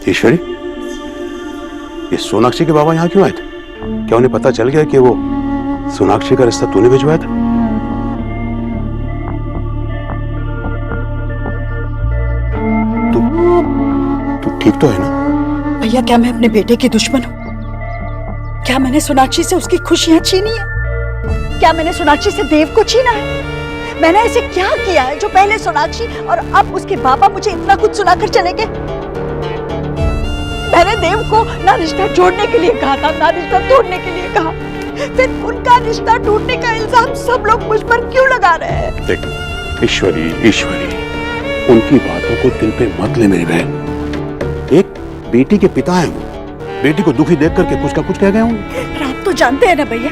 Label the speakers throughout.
Speaker 1: ईश्वरी, ये सोनाक्षी के बाबा यहाँ क्यों आए थे? क्या उन्हें पता चल गया कि वो सोनाक्षी का रिश्ता तूने भिजवाया था? तू ठीक तो है ना?
Speaker 2: भैया, क्या मैं अपने बेटे की दुश्मन हूँ? क्या मैंने सोनाक्षी से उसकी खुशियां छीनी है? क्या मैंने सोनाक्षी से देव को छीना है? मैंने ऐसे क्या किया है जो पहले सोनाक्षी और अब उसके पापा मुझे इतना कुछ सुनाकर चले गए? मैंने देव को ना रिश्ता जोड़ने के लिए कहा था, ना रिश्ता तोड़ने के लिए कहा। फिर उनका रिश्ता टूटने का इल्जाम सब लोग मुझ पर क्यों लगा रहे हैं?
Speaker 1: देख ईश्वरी, उनकी बातों को दिल पे मत ले मेरी बहन। एक बेटी के पिता हैं वो, बेटी को दुखी देख करके कुछ का कुछ कह गए होंगे।
Speaker 2: आप तो जानते हैं ना भैया,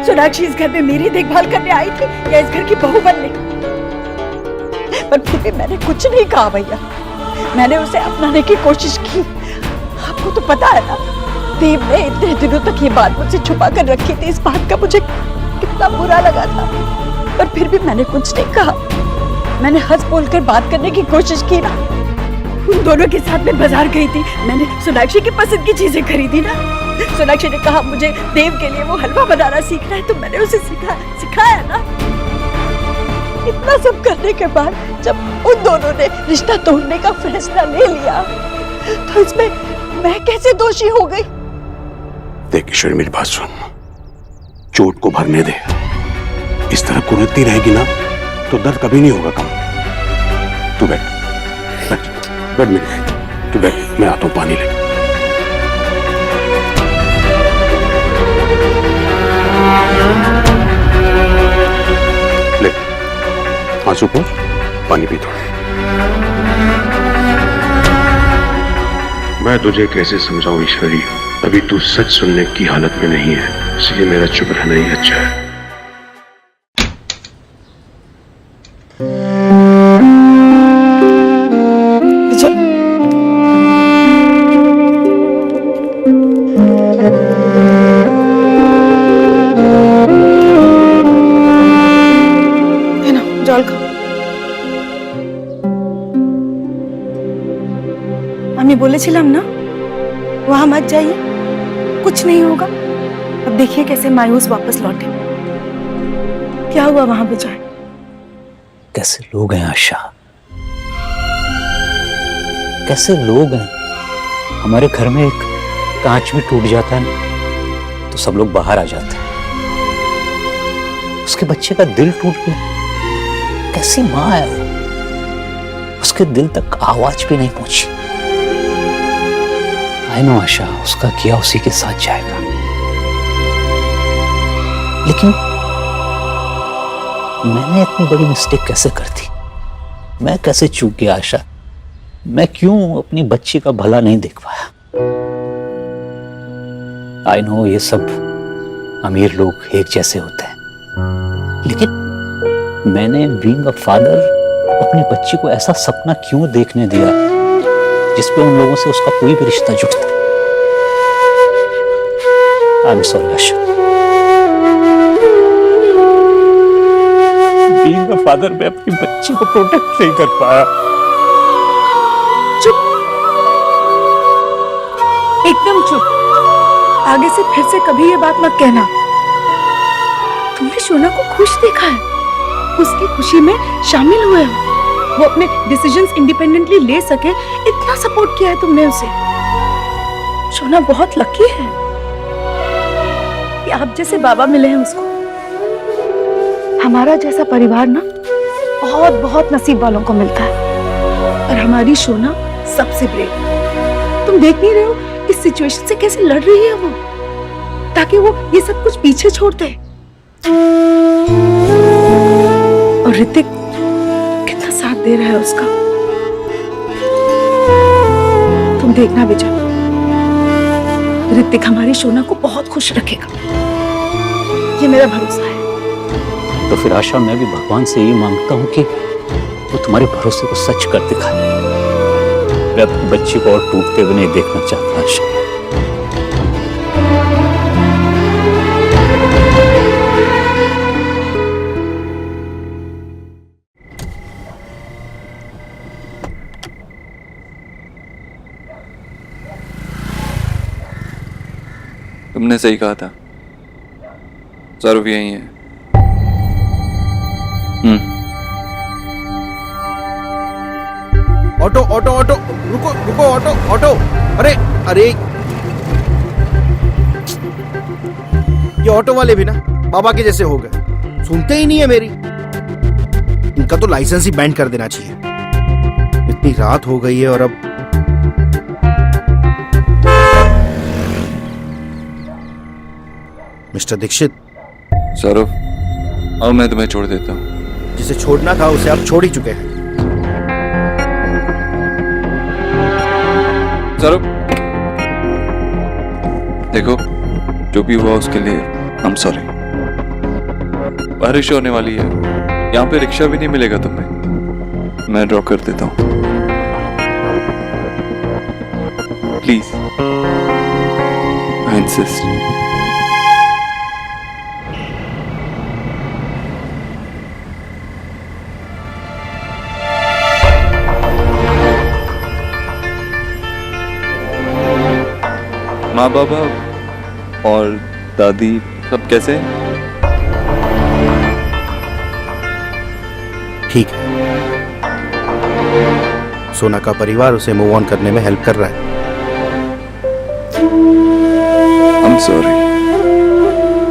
Speaker 2: सोनाक्षी इस घर में मेरी देखभाल करने आई थी या इस घर की बहू बनने? पर फिर भी मैंने कुछ नहीं कहा भैया। मैंने उसे अपनाने की कोशिश की। आपको तो पता है ना, देव ने इतने दिनों तक ये बात मुझसे छुपा कर रखी थी। इस बात का मुझे कितना बुरा लगा था, पर फिर भी मैंने कुछ नहीं कहा। मैंने हंस बोल कर बात करने की कोशिश की ना। उन दोनों के साथ में बाजार गई थी, मैंने सोनाक्षी की पसंद की चीजें खरीदी ना। सोनाक्षी ने कहा मुझे देव के लिए वो हलवा बनाना सीखना है, तो मैंने उसे सिखाया ना। इतना सब करने के बाद जब उन दोनों ने रिश्ता तोड़ने का फैसला ले लिया, तो इसमें मैं कैसे दोषी हो गई?
Speaker 1: देख ईश्वरी, मेरी बात सुन, चोट को भरने दे। इस तरह कुरेदती रहेगी ना तो दर्द कभी नहीं होगा कम। तू बैठ मेरी, तू बैठ, मैं आता हूं पानी लेकर। ले आंसू पोंछ, पानी पी थोड़ा।
Speaker 3: मैं तुझे कैसे समझाऊं ईश्वरी, अभी तू सच सुनने की हालत में नहीं है, इसलिए मेरा चुप रहना ही अच्छा है।
Speaker 4: আমি বলেছিলাম না वहां मत जाइए, कुछ नहीं होगा। अब देखिए कैसे मायूस वापस लौटे। क्या हुआ वहां बुझाए?
Speaker 5: कैसे लोग हैं आशा, कैसे लोग हैं। हमारे घर में एक कांच भी टूट जाता है तो सब लोग बाहर आ जाते हैं। उसके बच्चे का दिल टूट गया, कैसी माँ है वो, उसके दिल तक आवाज भी नहीं पहुंची। आई नो आशा, उसका किया उसी के साथ जाएगा, लेकिन मैंने इतनी बड़ी मिस्टेक कैसे कर दी? मैं कैसे चूक गया आशा? मैं क्यों अपनी बच्ची का भला नहीं देख पाया? आई नो ये सब अमीर लोग एक जैसे होते हैं, लेकिन मैंने बीइंग अ फादर अपनी बच्ची को ऐसा सपना क्यों देखने दिया जिसपे उन लोगों से उसका कोई भी रिश्ता जुड़ता? I am sorry Asha. Being a father मैं अपनी बच्ची को प्रोटेक्ट नहीं कर पाया।
Speaker 4: चुप, एकदम चुप। आगे से फिर से कभी ये बात मत कहना। तुमने शोना को खुश देखा है, उसकी खुशी में शामिल हुए हो, वो अपने डिसीजंस इंडिपेंडेंटली ले सके, इतना सपोर्ट किया है तुमने उसे। शोना बहुत लकी है कि आप जैसे बाबा मिले हैं उसको। हमारा जैसा परिवार ना बहुत बहुत नसीब वालों को मिलता है, और हमारी शोना सबसे ब्रेव। तुम देख नहीं रहे हो इस सिचुएशन से कैसे लड़ रही है वो, ताकि वो ये सब कुछ पीछे छोड़ दे। और ऋतिक कितना साथ दे रहा है उसका। तुम देखना विजय, ऋतिक हमारी शोना को बहुत खुश रखेगा, ये मेरा भरोसा है।
Speaker 5: तो फिर आशा मैं भी भगवान से यही मांगता हूँ कि वो तुम्हारे भरोसे को सच कर दिखाए। मैं अपनी बच्ची को और टूटते हुए नहीं देखना चाहता आशा।
Speaker 6: तुमने सही कहा था, सौरभ यही है।
Speaker 7: ऑटो ऑटो ऑटो, रुको रुको, ऑटो ऑटो, अरे अरे, ये ऑटो वाले भी ना बाबा के जैसे हो गए, सुनते ही नहीं है मेरी। इनका तो लाइसेंस ही बैंड कर देना चाहिए। इतनी रात हो गई है और अब मिस्टर दीक्षित।
Speaker 6: सौरभ, और मैं तुम्हें छोड़ देता हूँ।
Speaker 7: जिसे छोड़ना था उसे आप छोड़ ही चुके हैं।
Speaker 6: सौरभ, देखो, जो भी हुआ उसके लिए आई एम सॉरी। बारिश होने वाली है, यहाँ पे रिक्शा भी नहीं मिलेगा तुम्हें, मैं ड्रॉप कर देता हूँ। Please, I insist. माँ बाबा और दादी सब कैसे हैं?
Speaker 7: ठीक है। सोना का परिवार उसे मूव ऑन करने में हेल्प कर रहा है।
Speaker 6: I'm sorry.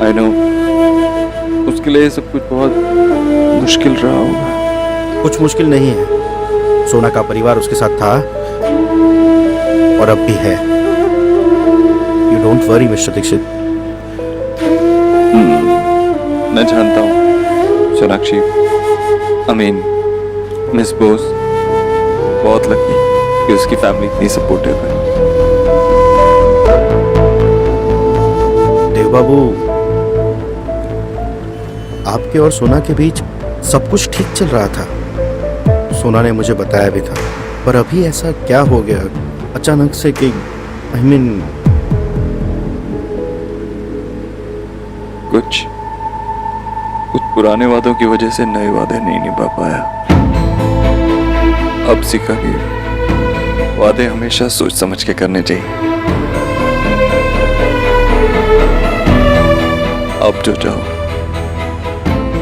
Speaker 6: I know. उसके लिए सब कुछ बहुत मुश्किल रहा होगा।
Speaker 7: कुछ मुश्किल नहीं है। सोना का परिवार उसके साथ था और अब भी है। You don't worry, mister Dikshit.
Speaker 6: मैं जानता हूँ Sonakshi, I mean, miss Bose बहुत लकी कि उसकी फैमिली इतनी सपोर्टिव है।
Speaker 7: देव बाबू, आपके और सोना के बीच सब कुछ ठीक चल रहा था। सोना ने मुझे बताया भी था, पर अभी ऐसा क्या हो गया अचानक से कि I mean,
Speaker 6: कुछ पुराने वादों की वजह से नए वादे नहीं निभा पाया। अब सीखा कि वादे हमेशा सोच समझ के करने चाहिए। अब जो चाहो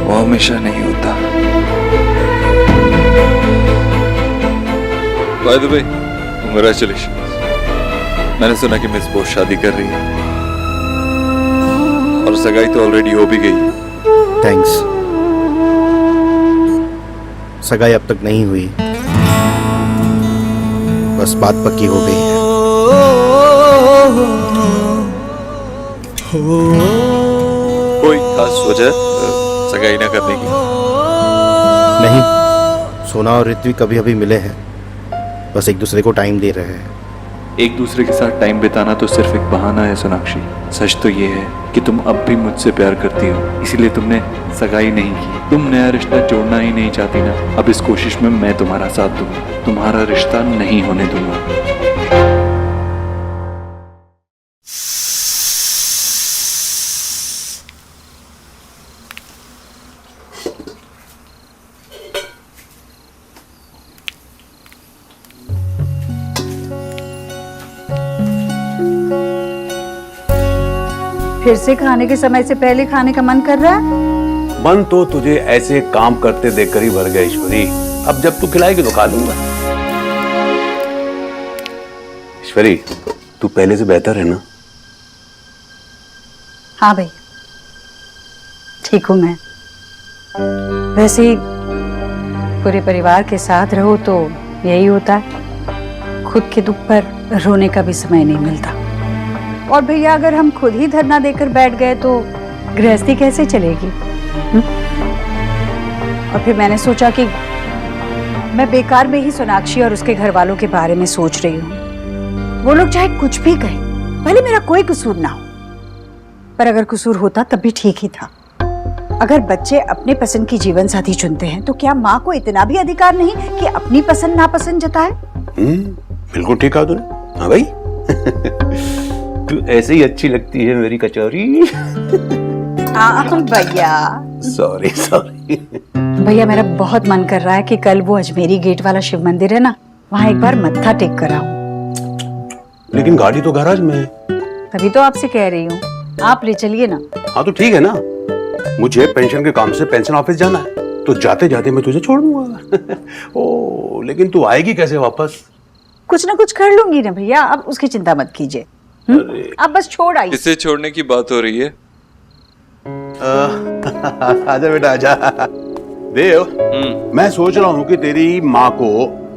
Speaker 6: वो हमेशा नहीं होता। By the way, congratulations. मैंने सुना कि मिस बोस शादी कर रही है और सगाई तो ऑलरेडी हो भी गई है।
Speaker 7: थैंक्स। सगाई अब तक नहीं हुई, बस बात पक्की हो गई है।
Speaker 6: कोई खास वजह सगाई ना करने की?
Speaker 7: नहीं, सोना और ऋत्विक कभी अभी मिले हैं, बस एक दूसरे को टाइम दे रहे हैं।
Speaker 6: एक दूसरे के साथ टाइम बिताना तो सिर्फ एक बहाना है सोनाक्षी। सच तो ये है कि तुम अब भी मुझसे प्यार करती हो, इसीलिए तुमने सगाई नहीं की। तुम नया रिश्ता जोड़ना ही नहीं चाहती ना। अब इस कोशिश में मैं तुम्हारा साथ दूंगा, तुम्हारा रिश्ता नहीं होने दूंगा।
Speaker 2: फिर से खाने के समय से पहले खाने का मन कर रहा है?
Speaker 1: मन तो तुझे ऐसे काम करते देखकर ही भर गया ईश्वरी। अब जब तू खिलाएगी तो खा लूंगा। ईश्वरी, तू पहले से बेहतर है ना?
Speaker 2: हाँ भाई, ठीक हूं मैं। वैसे ही पूरे परिवार के साथ रहो तो यही होता है, खुद के दुख पर रोने का भी समय नहीं मिलता। और भैया, अगर हम खुद ही धरना देकर बैठ गए तो गृहस्थी कैसे चलेगी? और फिर मैंने सोचा कि मैं बेकार में ही सोनाक्षी और उसके घर वालों के बारे में सोच रही हूँ। वो लोग चाहे कुछ भी कहें, भले मेरा कोई कसूर ना हो, पर अगर कसूर होता तब भी ठीक ही था। अगर बच्चे अपने पसंद की जीवन साथी चुनते हैं तो क्या माँ को इतना भी अधिकार नहीं कि अपनी पसंद नापसंद जताए?
Speaker 1: बिल्कुल ठीक कहा तूने। हाँ भाई, तू ऐसे ही अच्छी लगती है मेरी कचौरी।
Speaker 2: भैया
Speaker 1: सॉरी सॉरी।
Speaker 2: भैया, मेरा बहुत मन कर रहा है कि कल वो अजमेरी गेट वाला शिव मंदिर है ना, वहाँ एक बार मत्था टेक कर आऊं।
Speaker 1: लेकिन गाड़ी तो गैराज में है।
Speaker 2: तभी तो आपसे कह रही हूँ। आप ले चलिए ना।
Speaker 1: हाँ तो ठीक है ना, मुझे पेंशन के काम से पेंशन ऑफिस जाना है, तो जाते जाते मैं तुझे छोड़ दूंगा। ओ, लेकिन तू आएगी कैसे वापस?
Speaker 2: कुछ ना कुछ कर लूंगी ना भैया, आप उसकी चिंता मत कीजिए। आप बस छोड़ आइए।
Speaker 6: इसे छोड़ने की बात हो रही है।
Speaker 1: आजा बेटा आजा। देव, मैं सोच रहा हूँ कि तेरी माँ को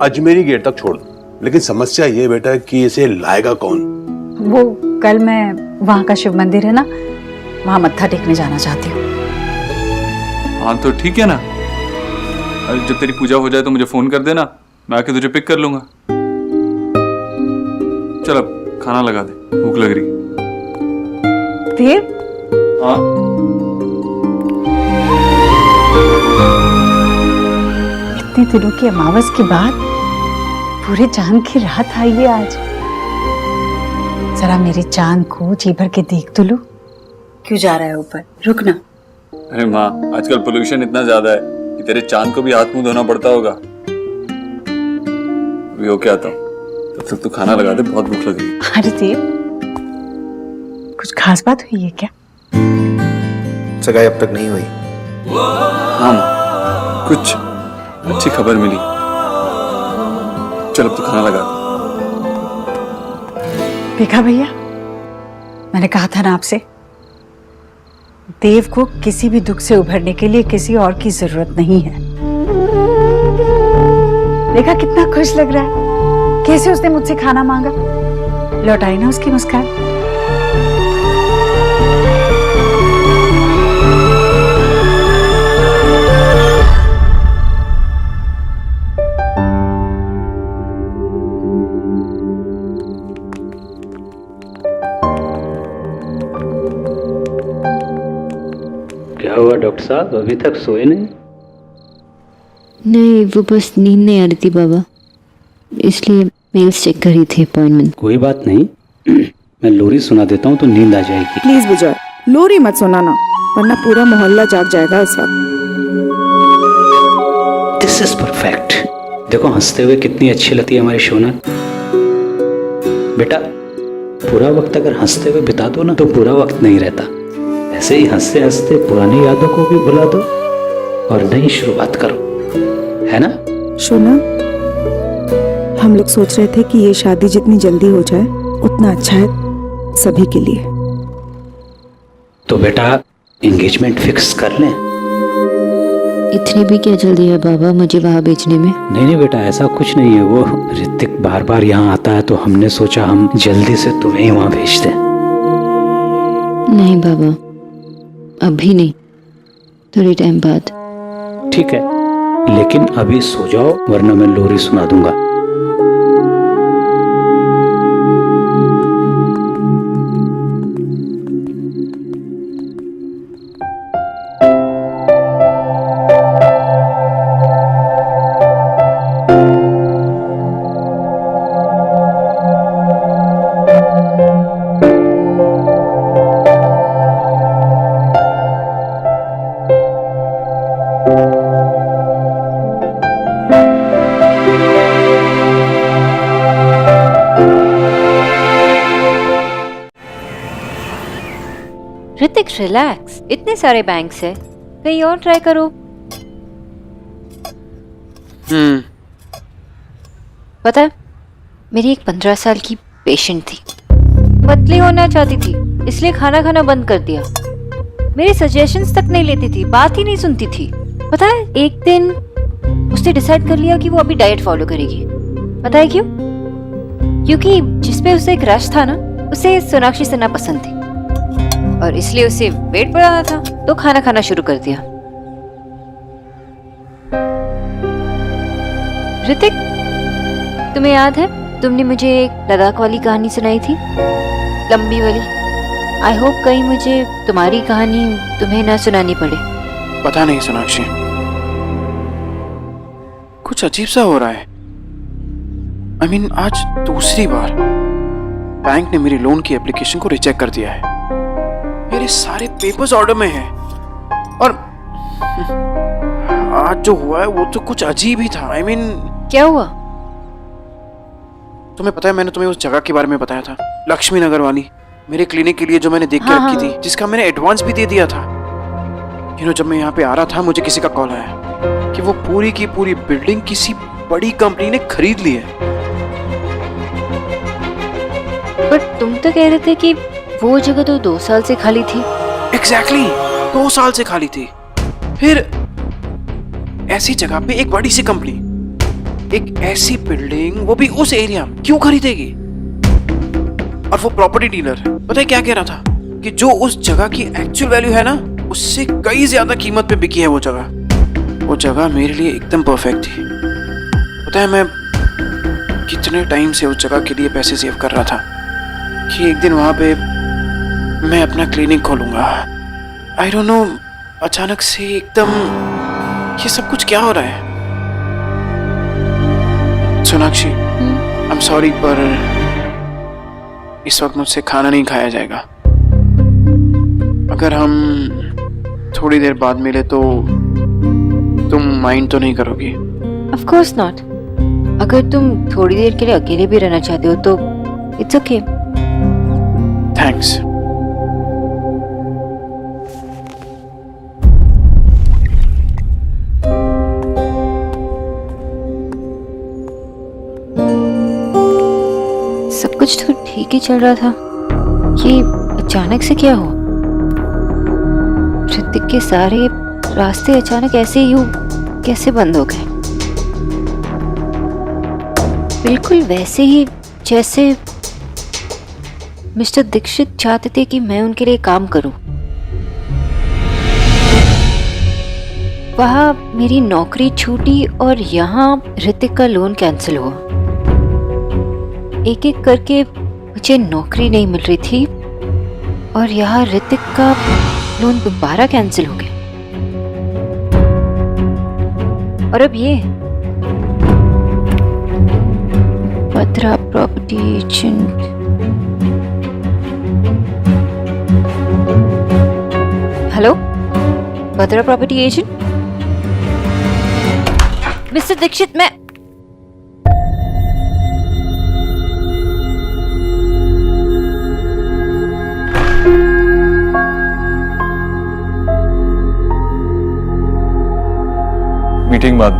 Speaker 1: अजमेरी गेट तक छोड़ दूं, लेकिन समस्या ये बेटा कि इसे लाएगा कौन?
Speaker 2: वो कल मैं वहाँ का शिव मंदिर है ना, वहाँ मत्था टेकने जाना चाहती हूँ।
Speaker 6: हाँ तो ठीक है ना, जब तेरी पूजा हो जाए तो मुझे फोन कर देना, मैं आके तुझे पिक कर लूंगा। चल अब खाना लगा दे, भूख लग रही।
Speaker 2: देव,
Speaker 6: हाँ
Speaker 2: इतने दिनों की अमावस के बाद पूरे चांद की रात आई है आज। जरा मेरे चांद को जी भर के देख तो लो। क्यों जा रहा है ऊपर? रुकना।
Speaker 6: अरे माँ, आजकल पोल्यूशन इतना ज्यादा है कि तेरे चांद को भी हाथ मुंह धोना पड़ता होगा। अभी होके आता हूँ, तब तक तू खाना लगा दे, बहुत भूख लग रही है।
Speaker 2: अरे देव, कुछ खास बात हुई है क्या?
Speaker 7: सगाई अब तक नहीं हुई।
Speaker 6: हाँ माँ, कुछ अच्छी खबर मिली। चल अब तू खाना लगा दे।
Speaker 2: देखा भैया, मैंने कहा था ना आपसे, देव को किसी भी दुख से उभरने के लिए किसी और की जरूरत नहीं है। देखा कितना खुश लग रहा है, कैसे उसने मुझसे खाना मांगा। लौटाई ना उसकी मुस्कान।
Speaker 5: क्या हुआ डॉक्टर साहब, अभी तक सोए नहीं?
Speaker 8: नहीं, वो बस नींद नहीं आ रही थी बाबा, इसलिए मेल्स चेक कर रही थी अपॉइंटमेंट।
Speaker 5: कोई बात नहीं, मैं लोरी सुना देता हूँ तो नींद आ जाएगी।
Speaker 4: प्लीज विजय, लोरी मत सुनाना, वरना पूरा मोहल्ला जाग जाएगा इस वक्त।
Speaker 5: This is perfect. देखो हंसते हुए कितनी अच्छी लगती है हमारी शोना। बेटा, पूरा वक्त अगर हंसते हुए बिता दो ना तो पूरा वक्त नहीं रहता। ऐसे ही हंसते हंसते पुरानी यादों को भी भुला दो और नई शुरुआत करो, है ना?
Speaker 4: शोना, हम लोग सोच रहे थे कि ये शादी जितनी जल्दी हो जाए उतना अच्छा है सभी के लिए।
Speaker 5: तो बेटा एंगेजमेंट फिक्स कर लें।
Speaker 8: इतनी भी क्या जल्दी है बाबा मुझे वहाँ भेजने में?
Speaker 5: नहीं नहीं बेटा, ऐसा कुछ नहीं है। वो ऋतिक बार बार यहाँ आता है तो हमने सोचा हम जल्दी से तुम्हें ही वहाँ भेज दें।
Speaker 8: नहीं बाबा, अभी नहीं, थोड़ी टाइम बाद।
Speaker 5: ठीक है, लेकिन अभी सो जाओ वरना मैं लोरी सुना दूंगा।
Speaker 9: ऋतिक रिलैक्स, इतने सारे बैंक्स है, कहीं और ट्राई करो। पता है, मेरी एक 15 साल की पेशेंट थी, पतली होना चाहती थी, इसलिए खाना खाना बंद कर दिया। मेरे सजेशंस तक नहीं लेती थी, बात ही नहीं सुनती थी। पता है, एक दिन उसने डिसाइड कर लिया कि वो अभी डाइट फॉलो करेगी। पता है क्यों? क्योंकि जिसपे उसे एक रश था ना, उसे सोनाक्षी सिन्हा पसंद थी और इसलिए उसे वेट बढ़ाना था, तो खाना खाना शुरू कर दिया। ऋतिक, तुम्हें याद है तुमने मुझे एक लद्दाख वाली कहानी सुनाई थी, लंबी वाली? आई होप कहीं मुझे तुम्हारी कहानी तुम्हें ना सुनानी पड़े।
Speaker 10: पता नहीं सोनाक्षी, कुछ अजीब सा हो रहा है। I mean, आज दूसरी बार बैंक ने मेरी लोन की एप्लीकेशन को रिजेक्ट कर दिया है। मेरे सारे पेपर्स ऑर्डर में हैं और आज जो हुआ है वो तो कुछ अजीब ही था। I mean,
Speaker 9: क्या हुआ?
Speaker 10: तुम्हें पता है, मैंने तुम्हें उस जगह के बारे में बताया था, लक्ष्मी नगर वाली, मेरे क्लिनिक के लिए जो मैंने देख के रखी थी, जिसका मैंने एडवांस भी दे दिया था। जब मैं यहाँ पे आ रहा था मुझे किसी का कॉल आया कि वो पूरी की पूरी बिल्डिंग किसी बड़ी कंपनी ने खरीद ली है।
Speaker 9: पर तुम तो कह रहे थे कि वो जगह तो 2 साल से खाली थी।
Speaker 10: एग्जैक्टली 2 साल से खाली थी। फिर ऐसी जगह पे एक बड़ी सी कंपनी एक ऐसी बिल्डिंग, वो भी उस एरिया में, क्यों खरीदेगी? और वो प्रॉपर्टी डीलर पता है क्या कह रहा था कि जो उस जगह की एक्चुअल वैल्यू है ना, उससे कई ज्यादा कीमत पे बिकी है वो जगह। वो जगह मेरे लिए एकदम परफेक्ट थी। पता है मैं कितने टाइम से उस जगह के लिए पैसे सेव कर रहा था कि एक दिन वहां पे मैं अपना क्लिनिक खोलूंगा। आई डोंट नो, अचानक से एकदम ये सब कुछ क्या हो रहा है? सोनाक्षी, आई एम सॉरी, पर इस वक्त मुझसे खाना नहीं खाया जाएगा। अगर हम थोड़ी देर बाद मिले तो तुम माइंड तो नहीं करोगी?
Speaker 9: Of course not. अगर तुम थोड़ी देर के लिए अकेले भी रहना चाहते हो तो इट्स ओके।
Speaker 10: थैंक्स।
Speaker 9: सब कुछ तो ठीक ही चल रहा था, ये अचानक से क्या हुआ? ऋतिक के सारे रास्ते अचानक ऐसे ही कैसे बंद हो गए? बिल्कुल वैसे ही जैसे मिस्टर दीक्षित चाहते थे कि मैं उनके लिए काम करूं। वहां मेरी नौकरी छूटी और यहाँ ऋतिक का लोन कैंसिल हुआ। एक एक करके मुझे नौकरी नहीं मिल रही थी और यहाँ ऋतिक का लोन दोबारा कैंसिल हो गया। और अब ये Batra property agent. Hello, Batra property agent. Mister Dikshit, मैं
Speaker 6: मीटिंग बाद।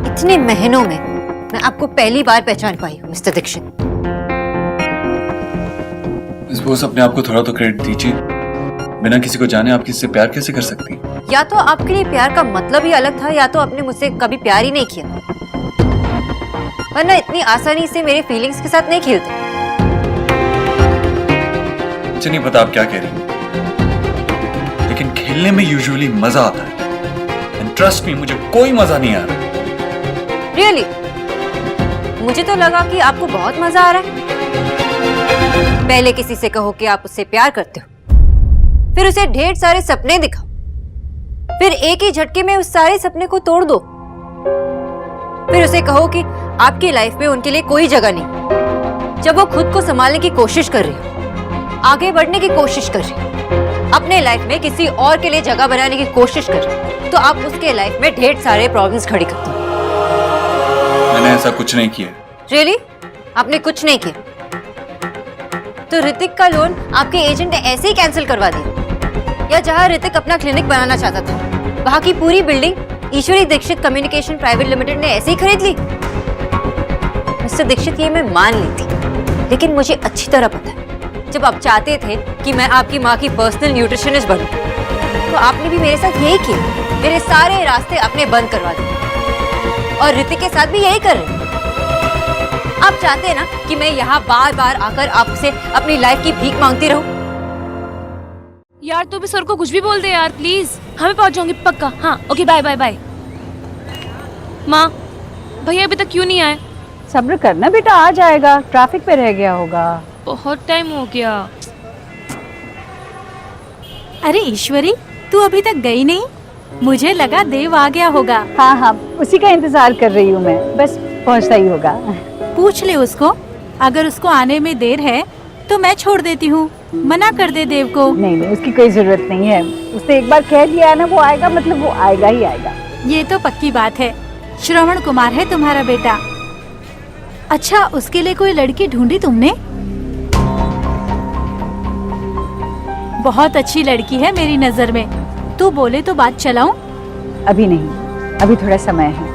Speaker 9: इतने महीनों में मैं आपको पहली बार पहचान पाई हूँ मिस्टर दीक्षित।
Speaker 6: बॉस, अपने आप को थोड़ा तो क्रेडिट दीजिए। बिना किसी को जाने आप किससे प्यार कैसे कर सकती हैं?
Speaker 9: या तो आपके लिए प्यार का मतलब ही अलग था या तो आपने मुझसे कभी प्यार ही नहीं किया, वरना इतनी आसानी से मेरे फीलिंग्स के साथ नहीं खेलते।
Speaker 6: मुझे नहीं पता आप क्या कह रही हैं, लेकिन खेलने में यूजुअली मजा आता है। एंड ट्रस्ट मी, मुझे कोई मजा नहीं आ रहा।
Speaker 9: रियली? मुझे तो लगा कि आपको बहुत मजा आ रहा है। पहले किसी से कहो कि आप उससे प्यार करते हो, फिर उसे ढेर सारे सपने दिखाओ, फिर एक ही झटके में उस सारे सपने को तोड़ दो। फिर उसे कहो कि आपकी लाइफ में उनके लिए कोई जगह नहीं। जब वो खुद को संभालने की कोशिश कर रही हो, आगे बढ़ने की कोशिश कर रही हो, अपने लाइफ में किसी और के लिए जगह बनाने की कोशिश कर रही हो, तो आप उसके लाइफ में ढेर सारे प्रॉब्लम्स खड़ी करते हो।
Speaker 6: मैंने ऐसा कुछ नहीं किया।
Speaker 9: रियली? आपने कुछ नहीं किया? तो ऋतिक का लोन आपके एजेंट ने ऐसे ही कैंसिल करवा दिया? या जहां ऋतिक अपना क्लिनिक बनाना चाहता था, वहां की पूरी बिल्डिंग ईश्वरी दीक्षित कम्युनिकेशन प्राइवेट लिमिटेड ने ऐसे ही खरीद ली? मिस्टर दीक्षित, ये मैं मान लेती, लेकिन मुझे अच्छी तरह पता है, जब आप चाहते थे कि मैं आपकी माँ की पर्सनल न्यूट्रिशनिस्ट बनूं, तो आपने भी मेरे साथ यही किया। मेरे सारे रास्ते आपने बंद करवा दिए और ऋतिक के साथ भी यही कर रहे हैं। आप चाहते हैं ना कि मैं यहाँ बार बार आकर आपसे अपनी लाइफ की भीख मांगती रहूं?
Speaker 4: यार तू भी सर को कुछ भी बोल दे यार प्लीज। हमें पहुंच जाऊंगी पक्का। हाँ ओके, बाय बाय बाय। माँ, भैया अभी तक क्यों नहीं आए?
Speaker 2: सब्र करना बेटा, आ जाएगा, ट्रैफिक पे रह गया होगा।
Speaker 4: बहुत टाइम हो गया।
Speaker 11: अरे ईश्वरी, तू अभी तक गई नहीं? मुझे लगा देव आ गया होगा।
Speaker 2: हाँ हाँ, उसी का इंतजार कर रही हूँ मैं, बस पहुँचता ही होगा।
Speaker 11: पूछ ले उसको, अगर उसको आने में देर है तो मैं छोड़ देती हूँ, मना कर दे देव को।
Speaker 2: नहीं नहीं, उसकी कोई जरूरत नहीं है। उसने एक बार कह दिया है ना, वो आएगा मतलब वो आएगा ही आएगा।
Speaker 11: ये तो पक्की बात है। श्रवण कुमार है तुम्हारा बेटा। अच्छा, उसके लिए कोई लड़की ढूंढी तुमने? बहुत अच्छी लड़की है मेरी नजर में। तू बोले तो बात चलाऊं?
Speaker 2: अभी नहीं, अभी थोड़ा समय है।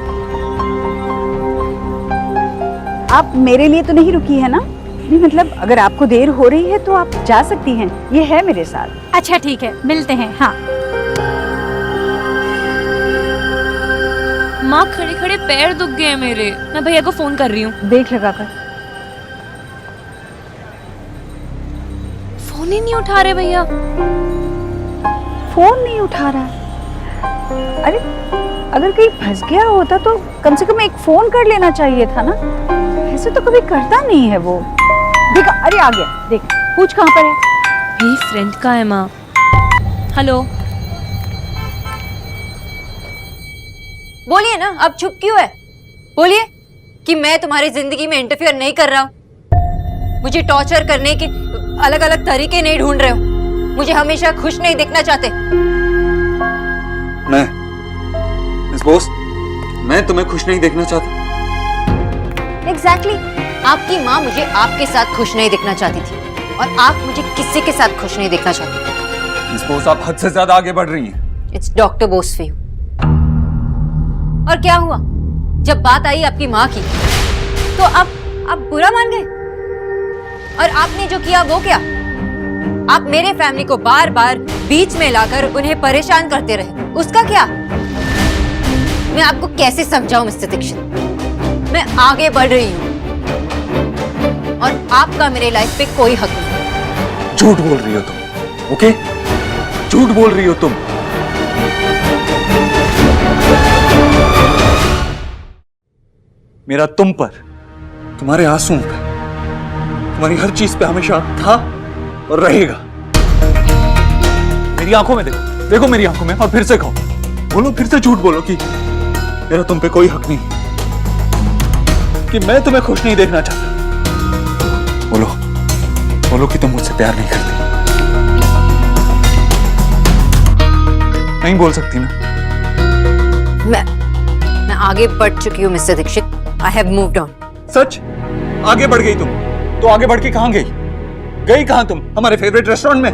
Speaker 2: आप मेरे लिए तो नहीं रुकी है ना? नहीं मतलब अगर आपको देर हो रही है तो आप जा सकती हैं, ये है मेरे साथ।
Speaker 11: अच्छा ठीक है, मिलते हैं। हाँ।
Speaker 12: माँ, खड़े खड़े पैर दुख गए हैं मेरे। मैं भैया को फोन कर रही हूँ।
Speaker 2: देख लगा कर।
Speaker 12: फोन ही नहीं उठा रहे भैया।
Speaker 2: फोन नहीं उठा रहा है? अरे अगर कहीं फंस गया होता तो कम से कम एक फोन कर लेना चाहिए था ना। ऐसे तो कभी करता नहीं है वो। देखा, अरे आ गया, देख पूछ कहाँ पर है।
Speaker 12: मेरी फ्रेंड का है माँ। हेलो,
Speaker 9: बोलिए ना, अब चुप क्यों है? बोलिए कि मैं तुम्हारी जिंदगी में इंटरफियर नहीं कर रहा हूँ। मुझे टॉर्चर करने के अलग अलग तरीके नहीं ढूंढ रहे हो। मुझे हमेशा खुश नहीं देखना चाहते।
Speaker 6: मैं मिस बोस, मैं तुम्हें खुश नहीं देखना चाहता।
Speaker 9: एग्जैक्टली आपकी माँ मुझे आपके साथ खुश नहीं देखना चाहती थी और आप मुझे किसी के साथ खुश नहीं देखना चाहते थे।
Speaker 6: मिस बोस, आप हद से ज्यादा आगे बढ़ रही हैं।
Speaker 9: It's doctor Bose for you. और क्या हुआ जब बात आई आपकी माँ की, तो आप बुरा मान गए? और आपने जो किया वो क्या? आप मेरे फैमिली को बार बार बीच में लाकर उन्हें परेशान करते रहे, उसका क्या? मैं आपको कैसे समझाऊं मिस्टर दीक्षित? मैं आगे बढ़ रही हूँ और आपका मेरे लाइफ पे कोई हक नहीं।
Speaker 6: झूठ बोल रही हो तुम, ओके? झूठ बोल रही हो तुम। मेरा तुम पर, तुम्हारे आंसुओं पे, तुम्हारी हर चीज पे हमेशा था और रहेगा। मेरी आंखों में देखो, देखो मेरी आंखों में, और फिर से कहो, बोलो, फिर से झूठ बोलो कि मेरा तुम पे कोई हक नहीं, कि मैं तुम्हें खुश नहीं देखना चाहता। बोलो, बोलो कि तुम मुझसे प्यार नहीं करती। नहीं बोल सकती ना?
Speaker 9: मैं आगे बढ़ चुकी हूँ mister Dikshit. I have moved on.
Speaker 6: सच? आगे बढ़ गई तुम? तो आगे बढ़ के कहां गई? गई कहां तुम? हमारे फेवरेट रेस्टोरेंट में।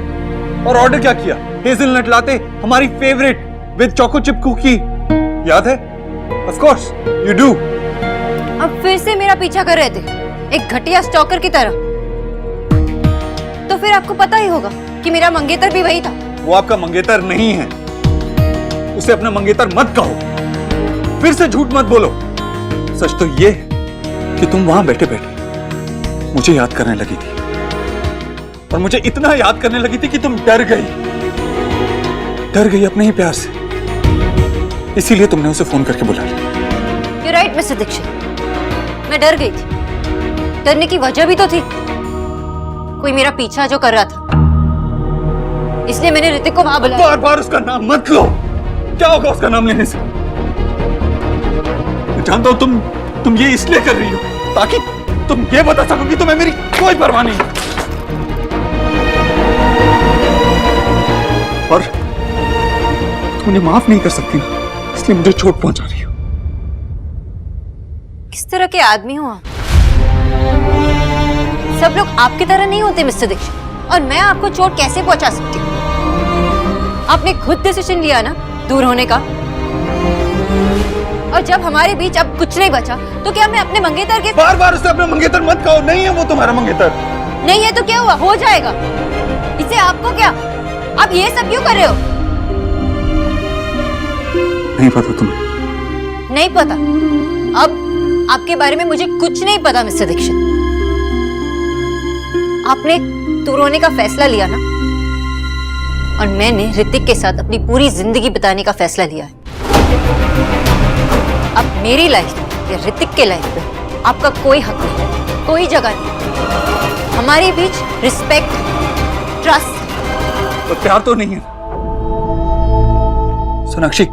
Speaker 6: और ऑर्डर क्या किया? हेज़लनट लाते, हमारी favourite with choco chip cookie, याद है? Of course you do.
Speaker 9: अब फिर से मेरा पीछा कर रहे थे, एक घटिया स्टॉकर की तरह। तो फिर आपको पता ही होगा कि मेरा मंगेतर भी वही था।
Speaker 6: वो आपका मंगेतर नहीं है, उसे अपना मंगेतर मत कहो। फिर से झूठ मत बोलो। सच तो ये कि तुम वहां बैठे बैठे मुझे याद करने लगी थी, और मुझे इतना याद करने लगी थी कि तुम डर गई अपने ही प्यार से। इसीलिए तुमने उसे फोन करके बुला लिया।
Speaker 9: You're right, मिस्टर दीक्षित, मैं डर गई थी। डरने की वजह भी तो थी, कोई मेरा पीछा जो कर रहा था, इसलिए मैंने ऋतिक को वहां बुलाया।
Speaker 6: बार बार उसका नाम मत लो। क्या होगा उसका नाम लेने से? मैं जानता हूं तुम ये इसलिए कर रही हो ताकि तुम ये बता सको कि तुम्हें मेरी कोई परवाह नहीं। और तुम उन्हें माफ नहीं कर सकती, इसलिए मुझे चोट पहुंचा रही हो।
Speaker 9: किस तरह के आदमी हो आप? सब लोग आपकी तरह नहीं होते मिस्टर दीक्षित, और मैं आपको चोट कैसे पहुंचा सकती हूँ? आपने खुद डिसीजन लिया ना दूर होने का, और जब हमारे बीच अब कुछ नहीं बचा तो क्या मैं अपने मंगेतर के
Speaker 6: बार बार उसे अपना मंगेतर मत कहो। नहीं है वो तुम्हारा मंगेतर।
Speaker 9: नहीं है तो क्या हुआ, हो जाएगा। इसे आपको क्या, आप ये सब क्यों कर रहे हो?
Speaker 6: नहीं पता तुम्हें?
Speaker 9: नहीं पता? अब आपके बारे में मुझे कुछ नहीं पता मिस्टर दीक्षित। आपने दूर होने का फैसला लिया ना, और मैंने ऋतिक के साथ अपनी पूरी जिंदगी बिताने का फैसला लिया है। अब मेरी लाइफ या ऋतिक के लाइफ में आपका कोई हक नहीं, कोई जगह नहीं। हमारे बीच रिस्पेक्ट, ट्रस्ट।
Speaker 6: तो प्यार तो नहीं है? सोनाक्षी,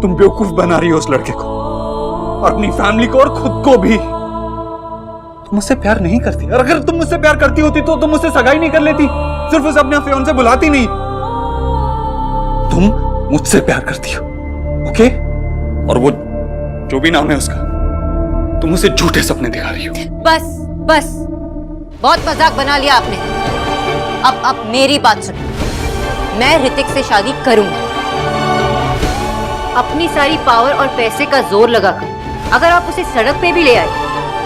Speaker 6: तुम बेवकूफ बना रही हो उस लड़के को और अपनी फैमिली को और खुद को भी। मुझसे प्यार नहीं करती, और अगर तुम मुझसे प्यार करती होती तो तुम मुझसे सगाई नहीं कर लेती, सिर्फ उसे अपने फियांसे बुलाती नहीं। तुम मुझसे प्यार करती हो, ओके? और वो जो भी नाम है उसका, तुम उसे झूठे सपने दिखा रही हो।
Speaker 9: बस बस, बहुत मजाक बना लिया आपने। अब मेरी बात सुनो। मैं ऋतिक से शादी करूंगी, अपनी सारी पावर और पैसे का जोर लगाकर। अगर आप उसे सड़क पे भी ले आए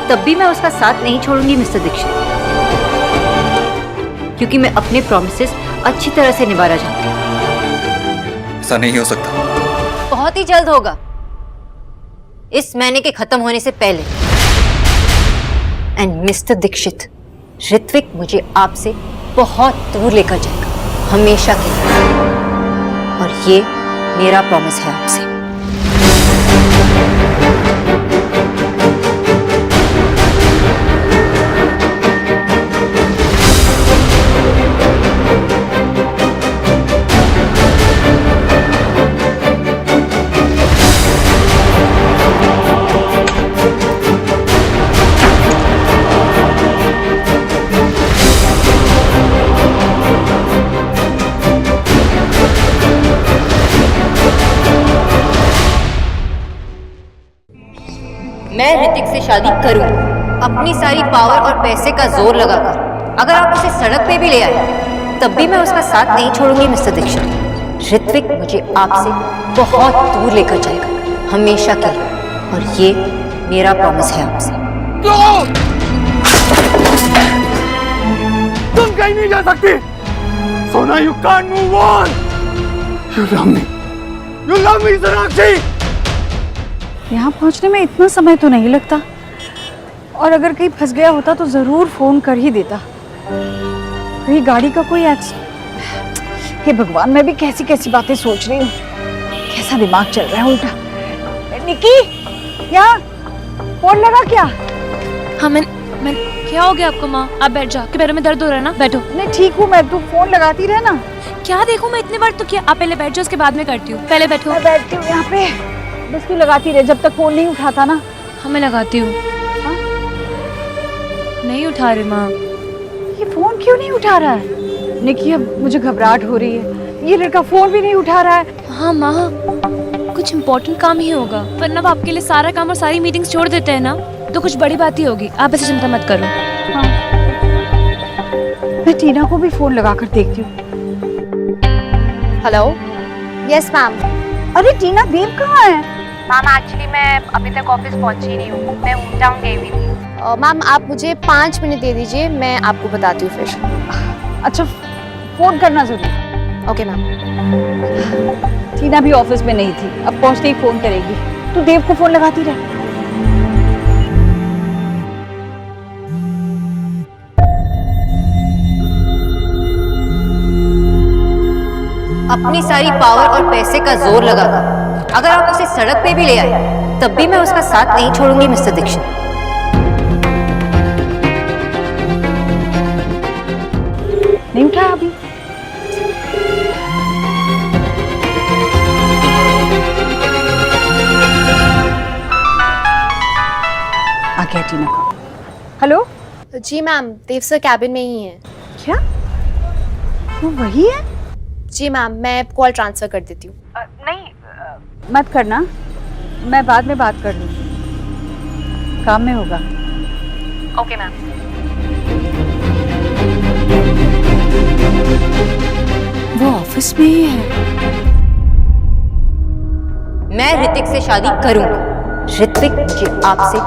Speaker 9: तब भी मैं उसका साथ नहीं छोड़ूंगी मिस्टर दीक्षित, क्योंकि मैं अपने प्रॉमिसेस अच्छी तरह से निभाना चाहती हूँ।
Speaker 6: ऐसा नहीं हो सकता।
Speaker 9: बहुत ही जल्द होगा, इस महीने के खत्म होने से पहले। एंड मिस्टर दीक्षित, ऋत्विक मुझे आपसे बहुत दूर लेकर जाएगा, हमेशा के लिए। और ये मेरा प्रॉमिस है आपसे। मैं ऋतिक से शादी करूंगी, अपनी सारी पावर और पैसे का जोर लगाकर। अगर आप उसे सड़क पे भी ले आए तब भी मैं उसका साथ नहीं छोड़ूंगी मिस्टर दीक्षित। ऋत्विक मुझे आपसे बहुत दूर लेकर जाएगा, हमेशा के लिए। और ये मेरा प्रॉमिस है आपसे।
Speaker 6: तुम कहीं नहीं जा सकती। सोना, you can't move on. You love me. You love me, Sonakshi.
Speaker 4: यहाँ पहुँचने में इतना समय तो नहीं लगता, और अगर कहीं फंस गया होता तो जरूर फोन कर ही देता। कहीं गाड़ी का कोई एक्सीडेंट। हे भगवान, मैं भी कैसी कैसी बातें सोच रही हूँ। कैसा दिमाग चल रहा है उल्टा। निकी, यहाँ फोन लगा क्या?
Speaker 12: हाँ, मैं क्या हो गया आपको माँ? आप बैठ जाओ, आपके पैरों में दर्द हो रहा है ना? बैठो।
Speaker 4: मैं ठीक हूँ, मैं तू फोन लगाती रहे ना।
Speaker 12: क्या देखूं मैं, इतने बार तो किया। आप पहले बैठ जाओ, उसके बाद में करती हूँ। पहले बैठो।
Speaker 4: मैं बैठती हूँ यहाँ पे, बस तू लगाती रहे जब तक फोन नहीं उठाता ना।
Speaker 12: हाँ, मैं लगाती हूँ। नहीं उठा रही माँ।
Speaker 4: ये फोन क्यों नहीं उठा रहा है? निकी, अब मुझे घबराहट हो रही है। ये लड़का फोन भी नहीं उठा रहा है।
Speaker 12: हाँ माँ, कुछ इम्पोर्टेंट काम ही होगा, वरना वो आपके लिए सारा काम और सारी मीटिंग्स छोड़ देते हैं ना, तो कुछ बड़ी बात ही होगी। आप ऐसे चिंता मत करो।
Speaker 4: हाँ। मैं टीना को भी फोन लगा कर देखती हूँ।
Speaker 13: हेलो। Yes ma'am.
Speaker 4: अरे टीना, देव कहाँ है?
Speaker 13: मैम एक्चुअली मैं अभी तक ऑफिस पहुंची नहीं हूँ, मैं होम टाउन गई हुई थी। मैम आप मुझे 5 मिनट दे दीजिए, मैं आपको बताती हूँ फिर।
Speaker 4: अच्छा, फोन करना जरूर।
Speaker 13: Okay ma'am.
Speaker 4: टीना भी ऑफिस में नहीं थी, अब पहुंचते ही फोन करेगी। तू देव को फोन लगाती रह।
Speaker 9: अपनी सारी पावर और पैसे का जोर लगाकर। अगर आप उसे सड़क पे भी ले आए तब भी मैं उसका साथ नहीं छोड़ूंगी मिस्टर दीक्षित।
Speaker 4: नहीं उठा अभी? आ गया टीना का। हेलो।
Speaker 13: जी मैम, देव सर कैबिन में ही है।
Speaker 4: क्या वो वही है?
Speaker 13: जी मैम, मैं कॉल ट्रांसफर कर देती हूँ।
Speaker 4: नहीं मत करना, मैं बाद में बात कर लूँगी, काम में होगा।
Speaker 13: Okay ma'am.
Speaker 4: वो ऑफिस में ही है।
Speaker 9: मैं ऋतिक से शादी करूंगी। ऋत्विक मुझे आपसे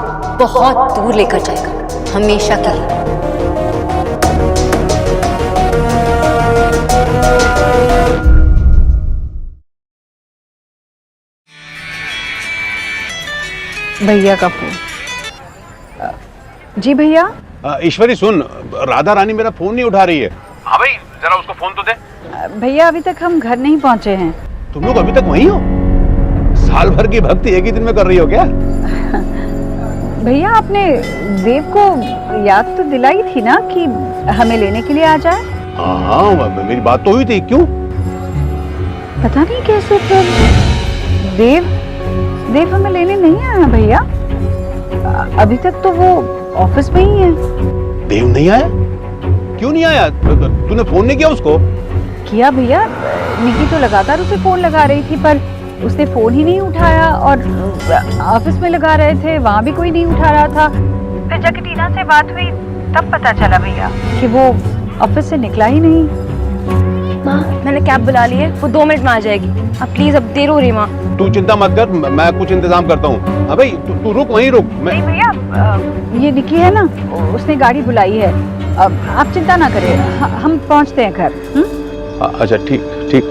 Speaker 9: बहुत दूर लेकर जाएगा, हमेशा के लिए।
Speaker 4: भैया का फोन। जी भैया।
Speaker 1: ईश्वरी सुन, राधा रानी मेरा फोन नहीं उठा रही है।
Speaker 7: हाँ भाई, जरा उसको फोन तो दे।
Speaker 4: भैया अभी तक हम घर नहीं पहुंचे हैं।
Speaker 1: तुम लोग अभी तक वहीं हो? साल भर की भक्ति एक ही दिन में कर रही हो क्या?
Speaker 4: भैया आपने देव को याद तो दिलाई थी ना कि हमें लेने के लिए आ जाए।
Speaker 1: हाँ, मेरी बात तो हुई थी। क्यों?
Speaker 4: पता नहीं कैसे फिर देव हमें लेने नहीं आया भैया। अभी तक तो वो
Speaker 2: ऑफिस में ही है।
Speaker 1: देव नहीं आया? क्यों नहीं आया? तूने फोन नहीं किया उसको?
Speaker 2: किया भैया, निकी तो लगातार उसे फोन लगा रही थी पर उसने फोन ही नहीं उठाया, और ऑफिस में लगा रहे थे, वहाँ भी कोई नहीं उठा रहा था। फिर जाके टीना से बात हुई तब पता चला भैया कि वो ऑफिस से निकला ही नहीं।
Speaker 12: माँ, मैंने कैब बुला ली है, वो 2 मिनट में आ जाएगी। अब प्लीज, अब देर हो रही है माँ।
Speaker 1: तू चिंता मत कर, मैं कुछ इंतजाम करता हूँ। हाँ भाई, तू रुक, वहीं रुक। मैं
Speaker 2: भैया, ये निकी है ना, उसने गाड़ी बुलाई है, अब आप चिंता ना करें, हम पहुँचते हैं घर।
Speaker 1: अच्छा, ठीक ठीक।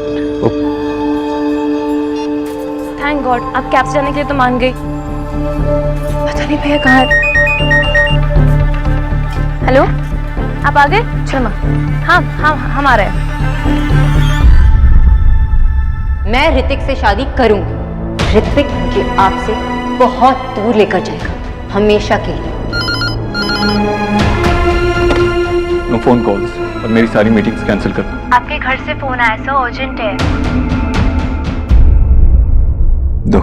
Speaker 12: थैंक गॉड, आप कैब से जाने के लिए तो मान गई। पता नहीं भैया कहाँ है। हेलो, आप आ गए? चलो माँ। हाँ हाँ, हम आ रहे हैं।
Speaker 9: मैं ऋतिक से शादी करूंगी। ऋतिक मुझे आपसे बहुत दूर लेकर जाएगा, हमेशा के लिए।
Speaker 6: नो फोन कॉल्स और मेरी सारी मीटिंग्स कैंसिल कर दो।
Speaker 11: आपके घर से फोन आया सो अर्जेंट है।
Speaker 6: दो।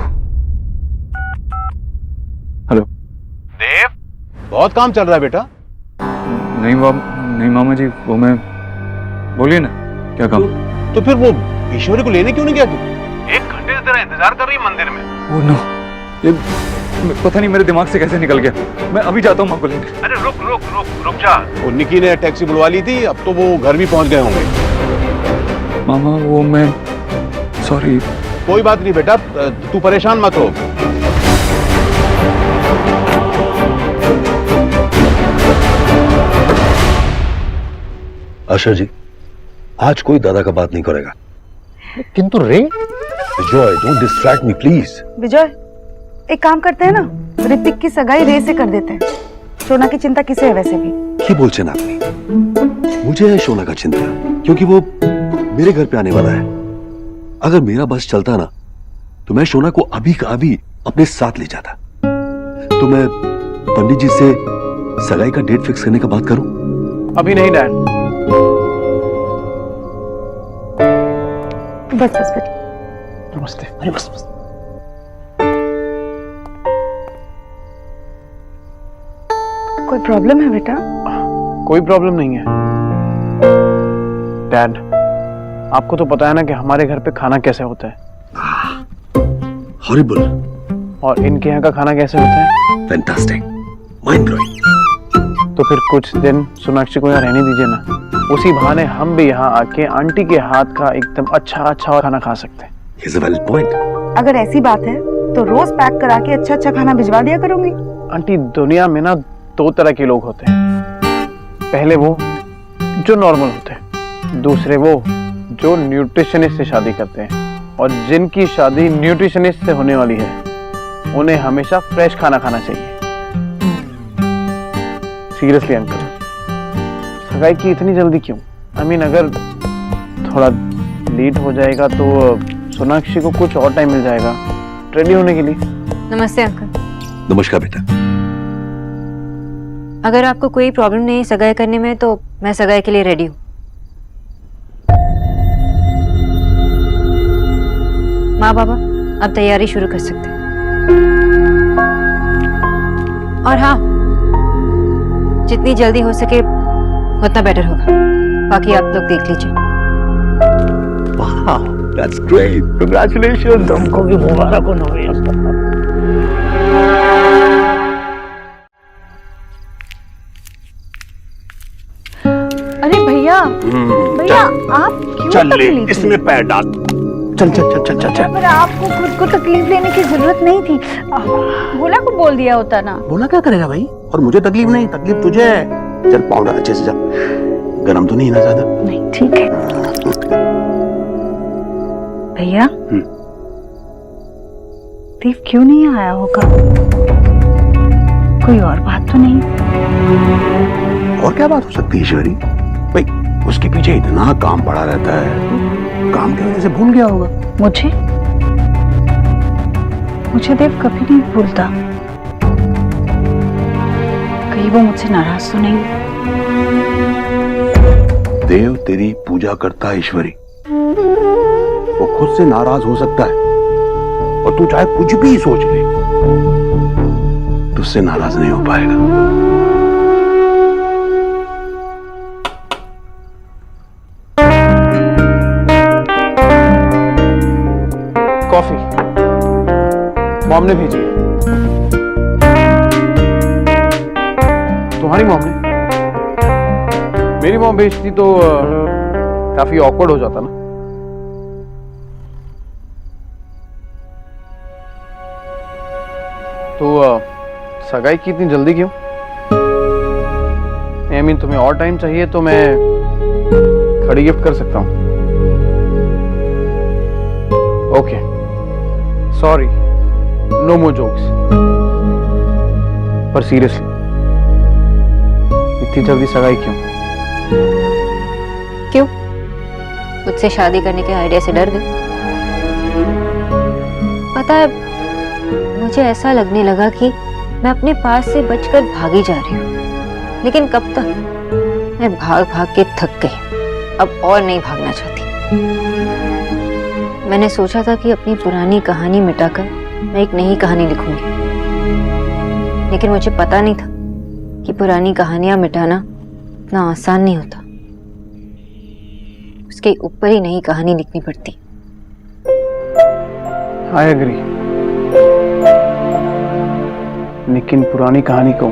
Speaker 6: हेलो
Speaker 1: देव, बहुत काम चल रहा है बेटा।
Speaker 6: नहीं मामा जी, वो मैं, बोलिए ना, क्या काम?
Speaker 1: तो फिर वो ईश्वरी को लेने क्यों नहीं गया तू? 1 घंटे से तेरा इंतजार कर रही है मंदिर में।
Speaker 6: वो नो, ये पता नहीं मेरे दिमाग से कैसे निकल गया। मैं अभी जाता हूँ माँ को लेने।
Speaker 1: अरे रुक जा। वो निकी ने टैक्सी बुलवा ली थी, अब तो वो घर भी पहुंच गए होंगे।
Speaker 6: मामा, वो मैं, सॉरी।
Speaker 1: कोई बात नहीं बेटा, तू परेशान मत हो।
Speaker 3: आशा जी, आज कोई दादा का बात नहीं करेगा।
Speaker 1: किंतु रे,
Speaker 3: विजय, डोंट डिस्ट्रैक्ट मी प्लीज।
Speaker 4: विजय, एक काम करते हैं ना, ऋतिक की सगाई रे से कर देते हैं। शोना की चिंता किसे है वैसे भी?
Speaker 3: की बोलছেন আপনি? मुझे है शोना का चिंता, क्योंकि वो मेरे घर पे आने वाला है। अगर मेरा बस चलता ना तो मैं शोना को अभी का अभी अपने साथ ले जाता। तो मैं पंडित जी से सगाई का डेट फिक्स करने का बात करूं?
Speaker 10: अभी नहीं डैड।
Speaker 4: बस बेटा।
Speaker 10: नमस्ते।
Speaker 3: अरे बस।
Speaker 4: कोई प्रॉब्लम है बेटा?
Speaker 10: कोई प्रॉब्लम नहीं है डैड। आपको तो पता है ना कि हमारे घर पे खाना कैसे होता है।
Speaker 3: हॉरिबल।
Speaker 10: और इनके यहाँ का खाना कैसे होता है?
Speaker 3: Fantastic, mind blowing.
Speaker 10: तो फिर कुछ दिन सोनाक्षी को यहाँ रहने दीजिए ना, उसी बहाने हम भी यहाँ आके आंटी के हाथ का एकदम अच्छा खाना खा सकते हैं।
Speaker 3: He's a valid point.
Speaker 4: अगर ऐसी बात है तो रोज पैक करा के अच्छा खाना भिजवा दिया करूंगी।
Speaker 10: आंटी, दुनिया में ना 2 तरह के लोग होते हैं। पहले वो जो नॉर्मल होते हैं, दूसरे वो जो न्यूट्रिशनिस्ट से शादी करते हैं, और जिनकी शादी न्यूट्रिशनिस्ट से होने वाली है उन्हें हमेशा फ्रेश खाना खाना चाहिए। सीरियसली अंकल, सगाई की इतनी जल्दी क्यों? I mean, अगर थोड़ा लेट हो जाएगा तो सोनाक्षी को कुछ और टाइम मिल जाएगा रेडी होने के लिए।
Speaker 9: नमस्ते अंकल।
Speaker 3: नमस्कार बेटा।
Speaker 9: अगर आपको कोई प्रॉब्लम नहीं सगाई करने में तो मैं सगाई के लिए रेडी हूँ। माँ बाबा, अब तैयारी शुरू कर सकते हैं। और हाँ, जितनी जल्दी हो सके उतना बेटर होगा, बाकी आप लोग देख लीजिए।
Speaker 3: Wow, that's great. Congratulations. तुमको भी मुबारक हो नौकरी।
Speaker 4: अरे भैया, आप क्यों तकलीफ?
Speaker 1: इसमें पैर डाल। चल।
Speaker 4: पर आपको खुद को तकलीफ लेने की जरूरत नहीं थी। भोला को बोल दिया होता ना।
Speaker 1: बोला क्या करेगा भाई? और मुझे तकलीफ नहीं, तकलीफ तुझे है। चल पाउडर अच्छे से जा, गरम तो नहीं ना ज्यादा?
Speaker 4: नहीं, ठीक है। भैया, देव क्यों नहीं आया होगा? कोई और बात तो नहीं?
Speaker 1: और क्या बात हो सकती है ईश्वरी? भाई, उसके पीछे इतना काम पड़ा रहता है, काम की वजह से भूल गया होगा।
Speaker 4: मुझे देव कभी नहीं भूलता। कहीं वो मुझसे नाराज तो नहीं?
Speaker 1: देव तेरी पूजा करता है ईश्वरी, वो खुद से नाराज हो सकता है, और तू चाहे कुछ भी सोच ले, तुझसे नाराज नहीं हो पाएगा।
Speaker 10: कॉफी मॉम ने भेजी है। तुम्हारी मॉम ने? मेरी मॉम भेजती तो काफी ऑकवर्ड हो जाता ना। तो सगाई की इतनी जल्दी क्यों? आई मीन तुम्हें और टाइम चाहिए तो मैं खड़ी गिफ्ट कर सकता हूं। ओके सॉरी, नो मोर जोक्स। पर सीरियसली इतनी जल्दी सगाई क्यों?
Speaker 9: क्यों? मुझसे शादी करने के आइडिया से डर गए? पता है, मुझे ऐसा लगने लगा कि मैं अपने पास से बचकर भागी जा रही हूँ, लेकिन कब तक? मैं भाग भाग के थक गई, अब और नहीं भागना चाहती। मैंने सोचा था कि अपनी पुरानी कहानी मिटाकर मैं एक नई कहानी लिखूंगी, लेकिन मुझे पता नहीं था कि पुरानी कहानियां मिटाना इतना आसान नहीं होता। उसके ऊपर ही नई कहानी लिखनी पड़ती।
Speaker 10: आई एग्री, लेकिन पुरानी कहानी को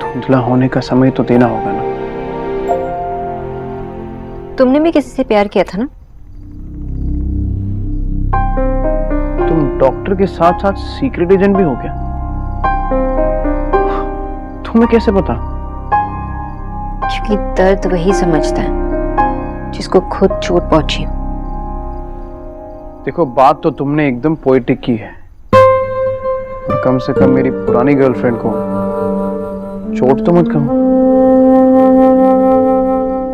Speaker 10: धुंधला होने का समय तो देना होगा ना।
Speaker 9: तुमने भी किसी से प्यार किया था ना?
Speaker 10: तुम डॉक्टर के साथ साथ सीक्रेट एजेंट भी हो गया? तुम्हें कैसे पता?
Speaker 9: क्योंकि दर्द वही समझता है जिसको खुद चोट पहुंची हो।
Speaker 10: देखो, बात तो तुमने एकदम पोएटिक की है, और कम से कम मेरी पुरानी गर्लफ्रेंड को चोट तो मत कहो।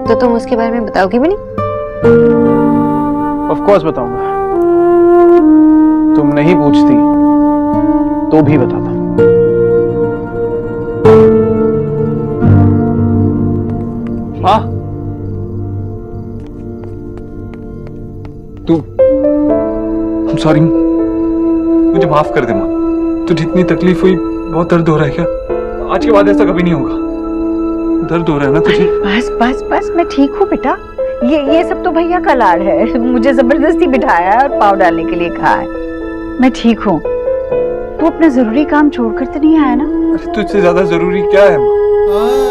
Speaker 9: तो तुम उसके बारे में बताओगे भी नहीं?
Speaker 10: ऑफ कोर्स बताऊंगा। तुम नहीं पूछती तो भी बताता।
Speaker 6: माँ, I'm sorry, मुझे माफ कर दे माँ। तुझे इतनी तकलीफ हुई, बहुत दर्द हो रहा है क्या? आज के बाद ऐसा कभी नहीं होगा। दर्द हो रहा है ना तुझे?
Speaker 2: बस बस बस, मैं ठीक हूँ बेटा। ये सब तो भैया का लाड़ है, मुझे जबरदस्ती बिठाया है और पाव डालने के लिए कहा है। मैं ठीक हूँ। तू अपना जरूरी काम छोड़कर तो नहीं आया ना?
Speaker 6: अरे तुझसे ज्यादा जरूरी क्या है माँ?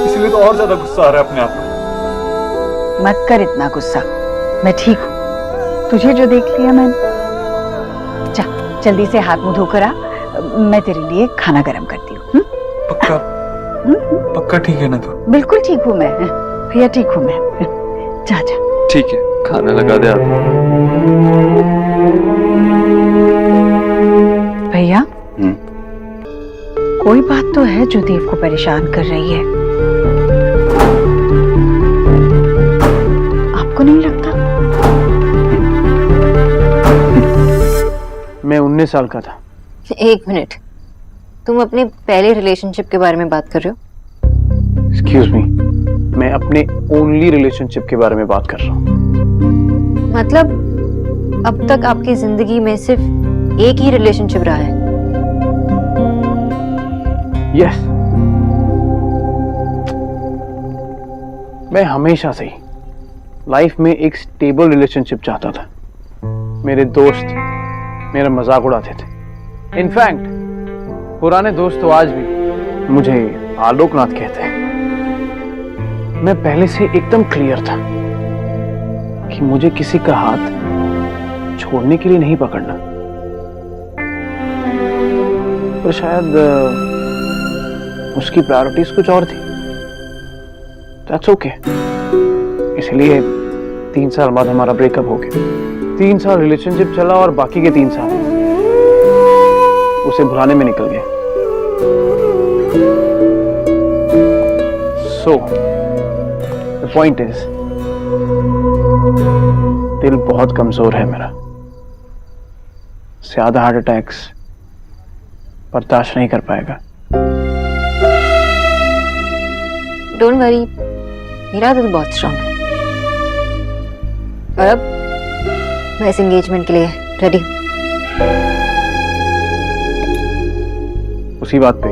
Speaker 6: इसलिए तो और ज्यादा गुस्सा आ रहा है अपने आप पर।
Speaker 2: मत कर इतना गुस्सा, मैं ठीक हूँ। तुझे जो देख लिया मैंने। जा जल्दी से हाथ मुंह धोकर आ, मैं तेरे लिए खाना गर्म करती हूँ।
Speaker 6: पक्का? पक्का ठीक है ना तू?
Speaker 2: बिल्कुल ठीक हूँ मैं भैया, ठीक हूँ मैं। जा जा।
Speaker 6: ठीक है, खाना लगा दे आप।
Speaker 2: भैया, कोई बात तो है जो देव को परेशान कर रही है, आपको नहीं लगता?
Speaker 10: मैं 19 साल का था।
Speaker 9: एक मिनट, तुम अपने पहले रिलेशनशिप के बारे में बात कर रहे हो?
Speaker 10: एक्सक्यूज मी, मैं अपने ओनली रिलेशनशिप के बारे में बात कर रहा हूँ।
Speaker 9: मतलब अब तक आपकी जिंदगी में सिर्फ एक ही रिलेशनशिप रहा है?
Speaker 10: यस, मैं हमेशा से ही लाइफ में एक स्टेबल रिलेशनशिप चाहता था। मेरे दोस्त मेरा मजाक उड़ाते थे। इनफैक्ट पुराने दोस्त तो आज भी मुझे आलोकनाथ कहते हैं। मैं पहले से एकदम क्लियर था कि मुझे किसी का हाथ छोड़ने के लिए नहीं पकड़ना। पर शायद उसकी प्रायोरिटीज कुछ और थी। That's okay. इसलिए 3 साल बाद हमारा ब्रेकअप हो गया। 3 साल रिलेशनशिप चला और बाकी के 3 साल उसे भुलाने में निकल गए। सो द पॉइंट इज, दिल बहुत कमजोर है मेरा। ज्यादा हार्ट अटैक्स बर्दाश्त नहीं कर पाएगा।
Speaker 9: डोंट वरी, मेरा दिल बहुत स्ट्रांग है। और अब मैं इस एंगेजमेंट के लिए रेडी हूँ।
Speaker 10: उसी बात पे